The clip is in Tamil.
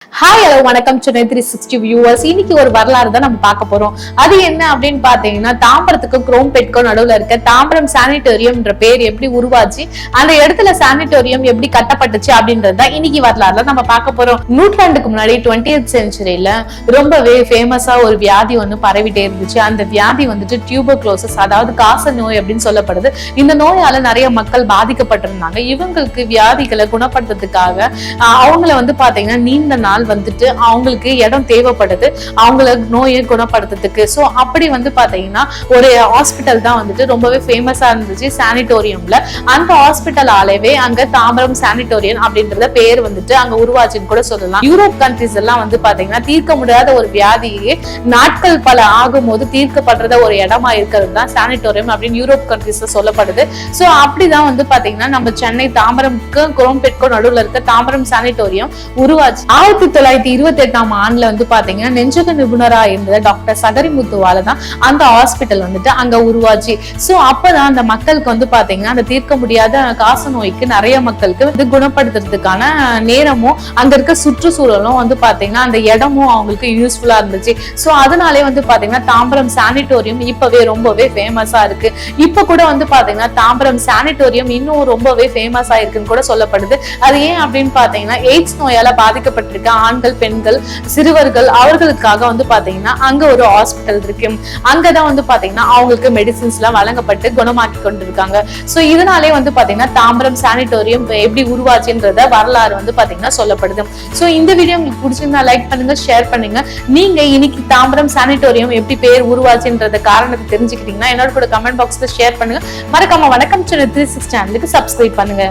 ஹாய் ஹலோ வணக்கம் சென்னை 360 வியூவர்ஸ். இன்னைக்கு ஒரு வரலாறு தான் நம்ம பார்க்க போறோம். அது என்ன அப்படின்னு பாத்தீங்கன்னா, தாம்பரத்துக்கும் குரோம்பேட்க்கும் நடுவுல இருக்க தாம்பரம் சானிட்டோரியம்ன்ற பேர் எப்படி உருவாச்சு, அந்த இடத்துல சானிட்டோரியம் எப்படி கட்டப்பட்டுச்சு அப்படின்றத இன்னைக்கு வரலாறுல நம்ம பார்க்க போறோம். நூற்றாண்டுக்கு முன்னாடி 20th செஞ்சுரியில ரொம்பவே ஃபேமஸா ஒரு வியாதி ஒண்ணு பரவிட்டே இருந்துச்சு. அந்த வியாதி வந்துட்டு டியூபர்குலோசிஸ், அதாவது காச நோய் அப்படின்னு சொல்லப்படுது. இந்த நோயால நிறைய மக்கள் பாதிக்கப்பட்டிருந்தாங்க. இவங்களுக்கு வியாதிகளை குணப்படுத்துறதுக்காக அவங்கள பாத்தீங்கன்னா நீண்ட நாள் வந்துட்டு அவங்களுக்கு இடம் தேவைப்படுது அவங்கள நோயை குணப்படுத்துறதுக்கு. சோ அப்படி பாத்தீங்கன்னா ஒரு ஹாஸ்பிட்டல் தான் வந்துட்டு ரொம்பவே ஃபேமஸா இருந்துச்சு சானிட்டோரியம்ல. அந்த ஹாஸ்பிட்டல் ஆலவே அங்க தாம்பரம் சானிட்டோரியம் அப்படின்றத பேர் வந்துட்டு அங்க உருவாச்சுன்னு கூட சொல்லலாம். யூரோப் கண்ட்ரிஸ் எல்லாம் பாத்தீங்கன்னா தீர்க்க முடியாத ஒரு வியாதியே நாட்கள் பல ஆகும் போது தீர்க்கப்படுறத ஒரு இடமா இருக்கிறது தான் சானிட்டோரியம் அப்படின்னு யூரோப் கண்ட்ரிஸ்ல சொல்லப்படுது. சோ அப்படிதான் பாத்தீங்கன்னா நம்ம சென்னை தாம்பரம்க்கு குரோம்பேட்க்கும் நடுவுல இருக்க தாம்பரம் சானிட்டோரியம் உருவாச்சு. 1928 ஆண்டுல பாத்தீங்கன்னா நெஞ்சக நிபுணரா இருந்த டாக்டர் சகரிமுத்துவால தான் அந்த ஹாஸ்பிட்டல் அங்க உருவாச்சு. சோ அப்பதான் அந்த மக்களுக்கு பாத்தீங்கன்னா அந்த தீர்க்க முடியாத காச நோய்க்கு நிறைய மக்களுக்கு குணப்படுத்துறதுக்கான நேரமும் அங்க இருக்க சுற்றுச்சூழலும் பாத்தீங்கன்னா அந்த இடமும் அவங்களுக்கு யூஸ்ஃபுல்லா இருந்துச்சு. சோ அதனாலே பாத்தீங்கன்னா தாம்பரம் சானிட்டோரியம் இப்பவே ரொம்பவே ஃபேமஸா இருக்கு. இப்ப கூட பாத்தீங்கன்னா தாம்பரம் சானிட்டோரியம் இன்னும் ரொம்பவே ஃபேமஸ் ஆயிருக்குன்னு கூட சொல்லப்படுது. அது ஏன் அப்படின்னு பாத்தீங்கன்னா எய்ட்ஸ் நோயால பாதிக்கப்பட்டிருக்க ஆண்கள், பெண்கள், சிறுவர்கள் அவர்களுக்காக பாத்தீங்கன்னா அங்க ஒரு ஹாஸ்பிட்டல் இருக்கு. அங்கதான் பாத்தீங்கன்னா அவங்களுக்கு மெடிசின்ஸ் எல்லாம் வழங்கப்பட்டு குணமாக்கி கொண்டிருக்காங்க. சோ இதனாலே பாத்தீங்கன்னா தாம்பரம் சானிட்டோரியம் எப்படி உருவாச்சுன்றத வரலாறு பாத்தீங்கன்னா சொல்லப்படுது. சோ இந்த வீடியோ உங்களுக்கு பிடிச்சிருந்தா லைக் பண்ணுங்க, ஷேர் பண்ணுங்க. நீங்க இன்னைக்கு தாம்பரம் சானிட்டோரியம் எப்படி பேர் உருவாச்சுன்றத காரணத்தை தெரிஞ்சுக்கிட்டீங்கன்னா என்னோட கூட கமெண்ட் பாக்ஸ்ல ஷேர் பண்ணுங்க. மறக்காம வணக்கம் சென்னை 360 சேனலுக்கு சப்ஸ்கிரைப் பண்ணுங்க.